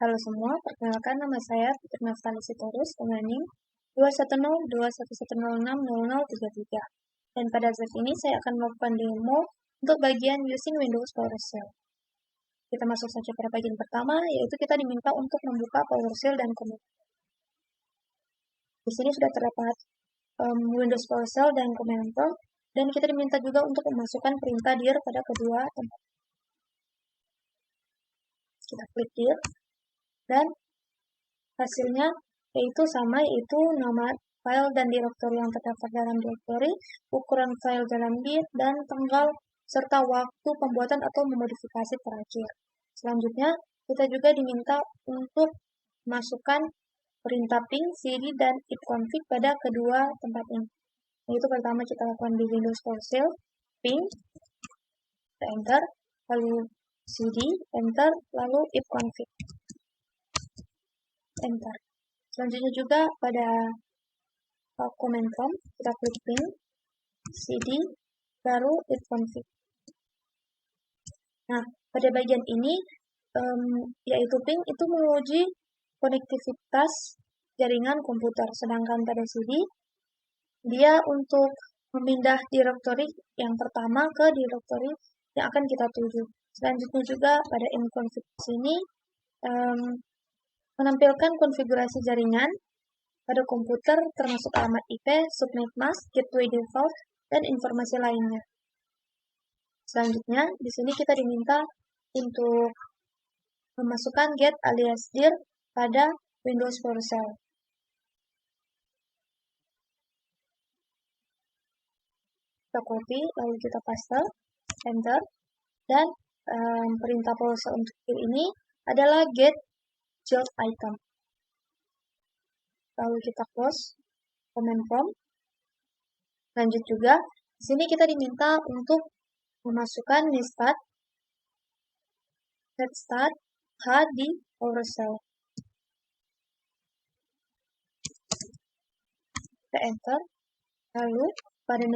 Halo semua, perkenalkan nama saya Putri Naftali Sitorus dengan NIM 2102110600033. Dan pada saat ini saya akan melakukan demo untuk bagian using Windows PowerShell. Kita masuk saja pada bagian pertama, yaitu kita diminta untuk membuka PowerShell dan Command. Di sini sudah terdapat Windows PowerShell dan Command Prompt, dan kita diminta juga untuk memasukkan perintah dir pada kedua tempat. Kita klik dir, dan hasilnya yaitu sama, yaitu nama file dan direktori yang terdapat dalam direktori, ukuran file dalam dir, dan tanggal serta waktu pembuatan atau memodifikasi terakhir. Selanjutnya, kita juga diminta untuk masukkan perintah ping, cd, dan ipconfig pada kedua tempat ini. Yaitu pertama kita lakukan di Windows PowerShell, ping, enter, lalu cd, enter, lalu ipconfig, enter. Selanjutnya juga pada command prompt, kita klik ping, cd, baru ipconfig. Nah, pada bagian ini, yaitu ping itu menguji konektivitas jaringan komputer, sedangkan pada cd, dia untuk memindah direktori yang pertama ke direktori yang akan kita tuju. Selanjutnya juga pada ipconfig sini, menampilkan konfigurasi jaringan pada komputer termasuk alamat IP, subnet mask, gateway default, dan informasi lainnya. Selanjutnya, di sini kita diminta untuk memasukkan get alias dir pada Windows PowerShell. Kita copy, lalu kita paste, enter, dan perintah PowerShell untuk dir ini adalah get child item. Lalu kita close command prompt. Lanjut juga, di sini kita diminta untuk memasukkan netstat h di PowerShell. Kita enter, lalu pada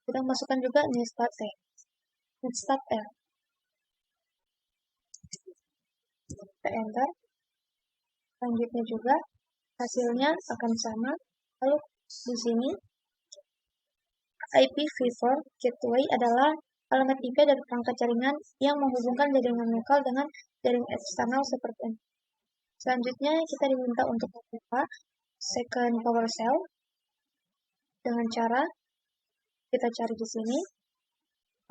kita masukkan juga netstat l. Kita enter. Selanjutnya juga hasilnya akan sama. Lalu di sini IPv4 gateway adalah alamat IP dari perangkat jaringan yang menghubungkan jaringan lokal dengan jaringan eksternal seperti ini. Selanjutnya kita diminta untuk membuka second PowerShell dengan cara kita cari di sini,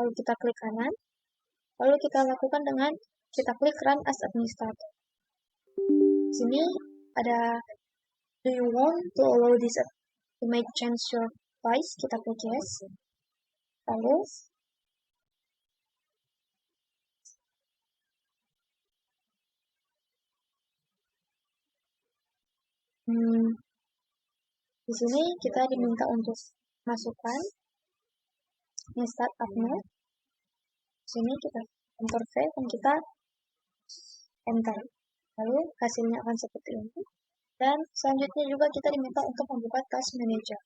lalu kita klik kanan, lalu kita lakukan dengan kita klik run as administrator. Di sini ada do you want to allow this to make change your device? Kita klik yes. Lalu di sini kita diminta untuk masukkan netstat admin. Di sini kita enter V dan kita enter. Lalu hasilnya akan seperti ini. Dan selanjutnya juga kita diminta untuk membuka task manager.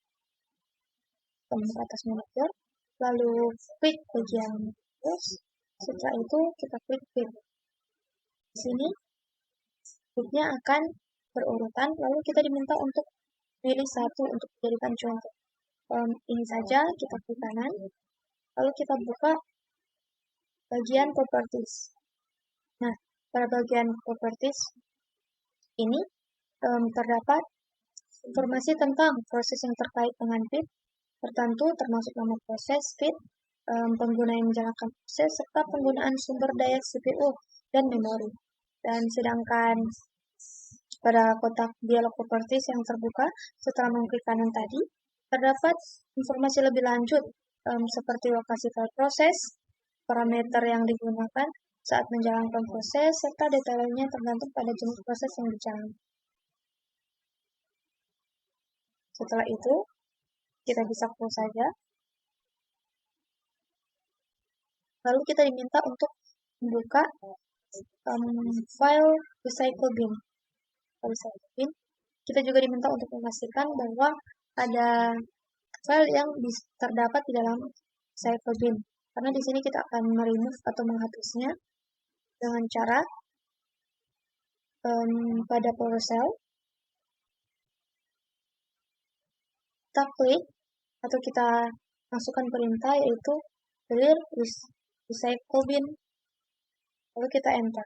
Membuka task manager, lalu klik bagian terus. Setelah itu kita klik fit. Di sini fitnya akan berurutan, lalu kita diminta untuk pilih satu untuk dijadikan contoh. Ini saja, kita klik kanan, lalu kita buka bagian properties. Nah, pada bagian properties ini terdapat informasi tentang proses yang terkait dengan fit tertentu, termasuk nama proses, fit, pengguna yang menjalankan proses, serta penggunaan sumber daya CPU dan memori. Dan sedangkan pada kotak dialog properties yang terbuka setelah mengklik kanan tadi, terdapat informasi lebih lanjut seperti lokasi file proses, parameter yang digunakan saat menjalankan proses, serta detail lainnya tergantung pada jenis proses yang dijalankan. Setelah itu, kita bisa close saja. Lalu kita diminta untuk membuka file recycle bin. Kita juga diminta untuk memastikan bahwa ada file yang terdapat di dalam recycle bin. Karena di sini kita akan meremove atau menghapusnya dengan cara pada PowerShell, kita klik atau kita masukkan perintah yaitu clear recycle bin, lalu kita enter.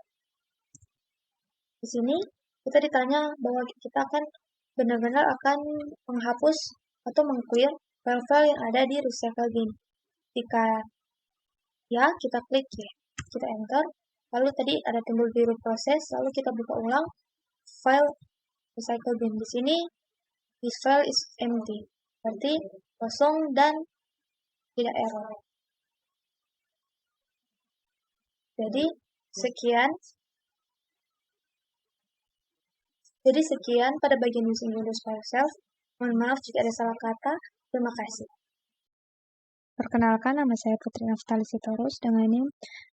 Di sini kita ditanya bahwa kita akan benar-benar akan menghapus atau meng-clear file-file yang ada di recycle bin. Jika ya, kita klik ya, kita enter, lalu tadi ada timbul biru proses, lalu kita buka ulang file recycle bin. Di sini this file is empty, berarti kosong dan tidak error. Jadi sekian pada bagian using Windows PowerShell. Mohon maaf jika ada salah kata. Terima kasih. Perkenalkan, nama saya Putri Naftali Sitorus dengan NIM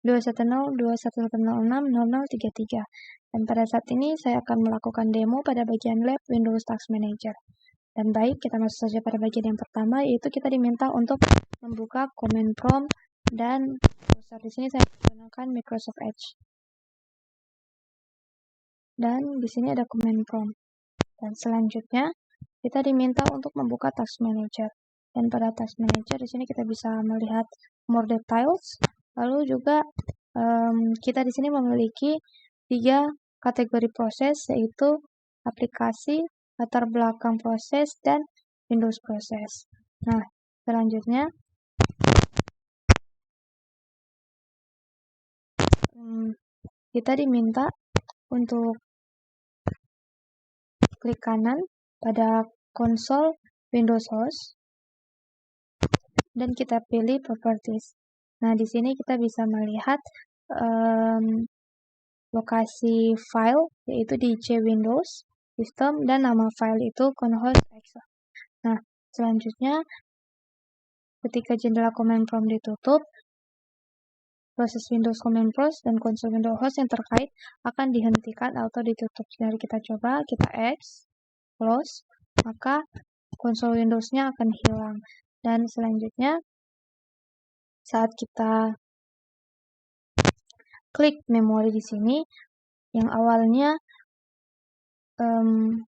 2102110600033. Dan pada saat ini saya akan melakukan demo pada bagian lab Windows Task Manager. Dan baik, kita masuk saja pada bagian yang pertama, yaitu kita diminta untuk membuka command prompt dan browser. Di sini saya menggunakan Microsoft Edge. Dan di sini ada command prompt. Dan selanjutnya kita diminta untuk membuka Task Manager. Dan pada Task Manager di sini kita bisa melihat more details. Lalu juga kita di sini memiliki 3 kategori proses, yaitu aplikasi, latar belakang proses, dan Windows proses. Nah, selanjutnya kita diminta untuk klik kanan pada konsol Windows Host dan kita pilih Properties. Nah, di sini kita bisa melihat lokasi file, yaitu di C Windows System, dan nama file itu conhost.exe. Nah, selanjutnya ketika jendela command prompt ditutup, proses Windows Command Prompt dan konsol Windows Host yang terkait akan dihentikan atau ditutup. Jadi kita coba, kita X, close, maka konsol Windows-nya akan hilang. Dan selanjutnya, saat kita klik memori di sini, yang awalnya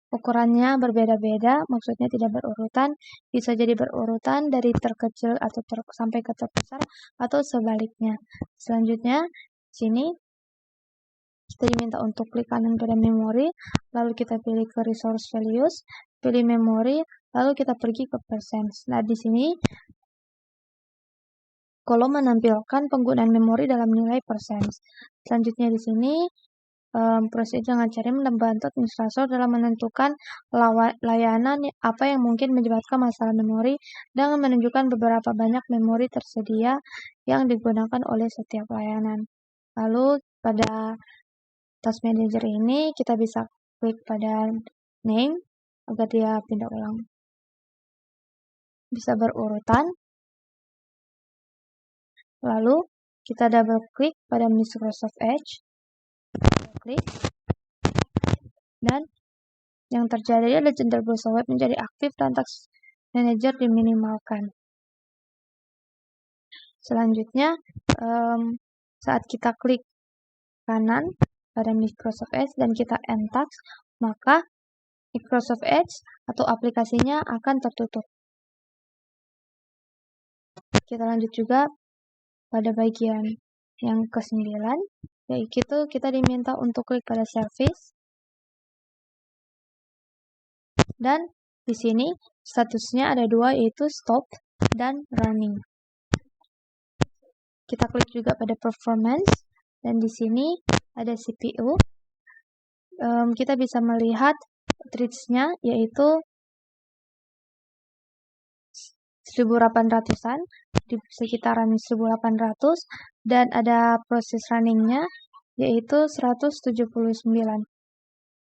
ukurannya berbeda-beda, maksudnya tidak berurutan, bisa jadi berurutan dari terkecil atau sampai ke terbesar, atau sebaliknya. Selanjutnya, sini kita diminta untuk klik kanan pada memori, lalu kita pilih ke resource values, pilih memori, lalu kita pergi ke percent. Nah, di sini kolom menampilkan penggunaan memori dalam nilai persen. Selanjutnya di sini proses dengan cara membantu administrator dalam menentukan layanan apa yang mungkin menyebabkan masalah memori dengan menunjukkan beberapa banyak memori tersedia yang digunakan oleh setiap layanan. Lalu pada Task Manager ini kita bisa klik pada name agar dia pindah ulang. Bisa berurutan. Lalu kita double klik pada Microsoft Edge. Klik. Dan yang terjadi adalah jendela browser web menjadi aktif dan Task Manager diminimalkan. Selanjutnya, saat kita klik kanan pada Microsoft Edge dan kita end task, maka Microsoft Edge atau aplikasinya akan tertutup. Kita lanjut juga pada bagian yang ke-9, yaitu kita diminta untuk klik pada service. Dan di sini statusnya ada 2, yaitu stop dan running. Kita klik juga pada performance dan di sini ada CPU. Kita bisa melihat threads-nya yaitu 1800-an, di sekitaran 1800, dan ada proses running-nya yaitu 179,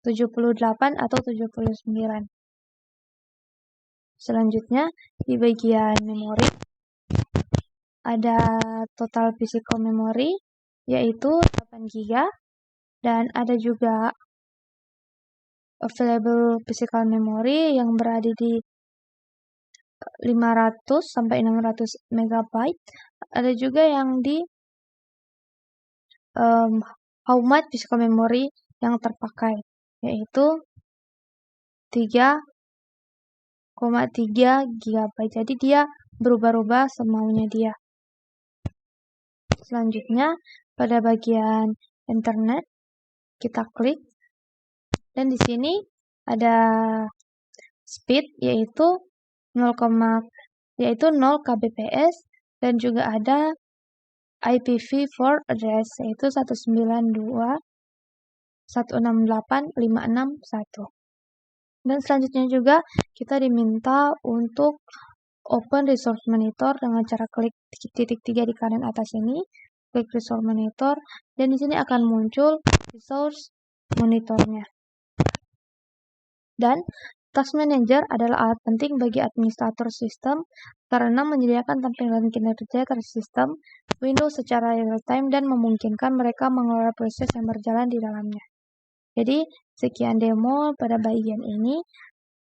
78 atau 79. Selanjutnya di bagian memori ada total physical memory yaitu 8 GB dan ada juga available physical memory yang berada di 500 sampai 600 MB. Ada juga yang di how much physical memory yang terpakai, yaitu 3,3 GB. Jadi dia berubah-ubah semaunya dia. Selanjutnya, pada bagian internet, kita klik. Dan di sini ada speed, yaitu 0 kbps, dan juga ada IPv4 address, yaitu 192.168.561. Dan selanjutnya juga kita diminta untuk open resource monitor dengan cara klik titik 3 di kanan atas ini, klik resource monitor, dan di sini akan muncul resource monitornya. Dan Task Manager adalah alat penting bagi administrator sistem karena menyediakan tampilan kinerja sistem Windows secara real-time dan memungkinkan mereka mengelola proses yang berjalan di dalamnya. Jadi, sekian demo pada bagian ini.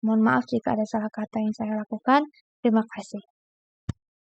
Mohon maaf jika ada salah kata yang saya lakukan. Terima kasih.